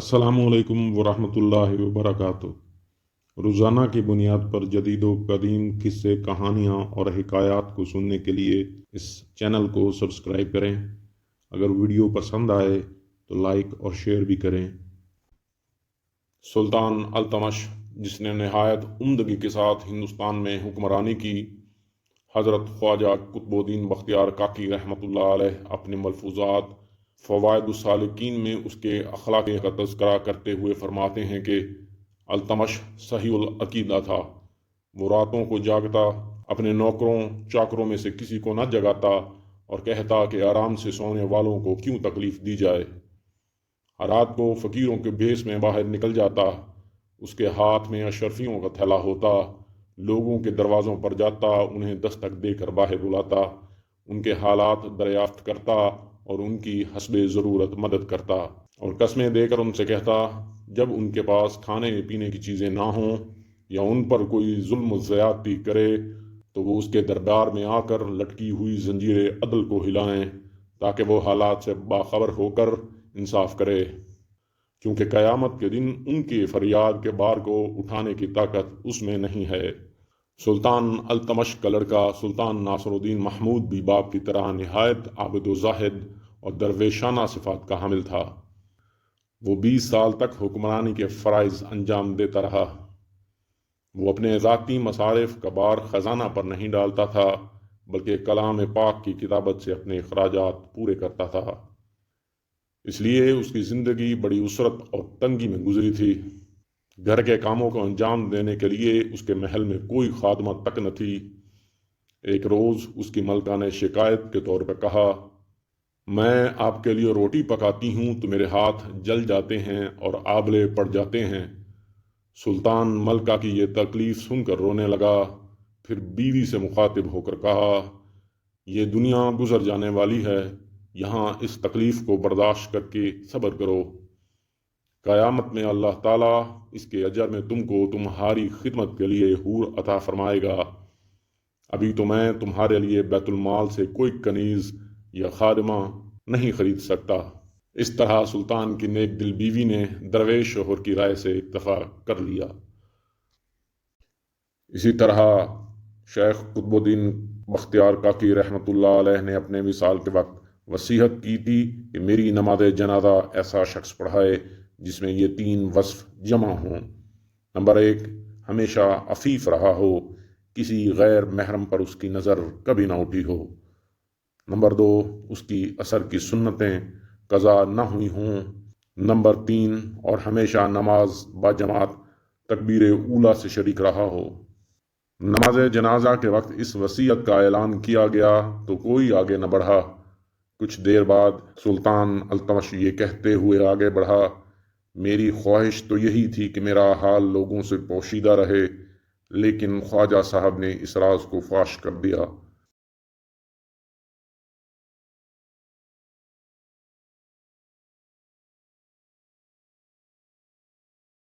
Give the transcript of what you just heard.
السلام علیکم ورحمۃ اللہ وبرکاتہ۔ روزانہ کی بنیاد پر جدید و قدیم قصے، کہانیاں اور حکایات کو سننے کے لیے اس چینل کو سبسکرائب کریں۔ اگر ویڈیو پسند آئے تو لائک اور شیئر بھی کریں۔ سلطان التمش، جس نے نہایت عمدگی کے ساتھ ہندوستان میں حکمرانی کی، حضرت خواجہ قطب الدین بختیار کاکی رحمۃ اللہ علیہ اپنے ملفوظات فوائد السالکین میں اس کے اخلاق کا تذکرہ کرتے ہوئے فرماتے ہیں کہ التمش صحیح العقیدہ تھا۔ وہ راتوں کو جاگتا، اپنے نوکروں چاکروں میں سے کسی کو نہ جگاتا اور کہتا کہ آرام سے سونے والوں کو کیوں تکلیف دی جائے۔ رات کو فقیروں کے بھیس میں باہر نکل جاتا، اس کے ہاتھ میں اشرفیوں کا تھیلا ہوتا، لوگوں کے دروازوں پر جاتا، انہیں دستک دے کر باہر بلاتا، ان کے حالات دریافت کرتا اور ان کی حسب ضرورت مدد کرتا، اور قسمیں دے کر ان سے کہتا جب ان کے پاس کھانے پینے کی چیزیں نہ ہوں یا ان پر کوئی ظلم و زیادتی کرے تو وہ اس کے دربار میں آ کر لٹکی ہوئی زنجیر عدل کو ہلائیں تاکہ وہ حالات سے باخبر ہو کر انصاف کرے، کیونکہ قیامت کے دن ان کی فریاد کے بار کو اٹھانے کی طاقت اس میں نہیں ہے۔ سلطان التمش کا لڑکا سلطان ناصر الدین محمود بھی باپ کی طرح نہایت عابد و زاہد اور درویشانہ صفات کا حامل تھا۔ وہ 20 سال تک حکمرانی کے فرائض انجام دیتا رہا۔ وہ اپنے ذاتی مصارف کا بار خزانہ پر نہیں ڈالتا تھا، بلکہ کلام پاک کی کتابت سے اپنے اخراجات پورے کرتا تھا۔ اس لیے اس کی زندگی بڑی اسرت اور تنگی میں گزری تھی۔ گھر کے کاموں کو انجام دینے کے لیے اس کے محل میں کوئی خادمہ تک نہ تھی۔ ایک روز اس کی ملکہ نے شکایت کے طور پر کہا، میں آپ کے لیے روٹی پکاتی ہوں تو میرے ہاتھ جل جاتے ہیں اور آبلے پڑ جاتے ہیں۔ سلطان ملکہ کی یہ تکلیف سن کر رونے لگا، پھر بیوی سے مخاطب ہو کر کہا، یہ دنیا گزر جانے والی ہے، یہاں اس تکلیف کو برداشت کر کے صبر کرو۔ قیامت میں اللہ تعالیٰ اس کے اجر میں تم کو تمہاری خدمت کے لیے حور عطا فرمائے گا۔ ابھی تو میں تمہارے لیے بیت المال سے کوئی کنیز یا خادمہ نہیں خرید سکتا۔ اس طرح سلطان کی نیک دل بیوی نے درویش شوہر کی رائے سے اتفاق کر لیا۔ اسی طرح شیخ قطب الدین بختیار کاکی رحمۃ اللہ علیہ نے اپنے وصال کے وقت وصیت کی تھی کہ میری نماز جنازہ ایسا شخص پڑھائے جس میں یہ 3 وصف جمع ہوں۔ نمبر 1، ہمیشہ عفیف رہا ہو، کسی غیر محرم پر اس کی نظر کبھی نہ اٹھی ہو۔ نمبر 2، اس کی عصر کی سنتیں قضا نہ ہوئی ہوں۔ نمبر 3، اور ہمیشہ نماز با جماعت تکبیر اولیٰ سے شریک رہا ہو۔ نماز جنازہ کے وقت اس وصیت کا اعلان کیا گیا تو کوئی آگے نہ بڑھا۔ کچھ دیر بعد سلطان التمش یہ کہتے ہوئے آگے بڑھا، میری خواہش تو یہی تھی کہ میرا حال لوگوں سے پوشیدہ رہے، لیکن خواجہ صاحب نے اس راز کو فاش کر دیا۔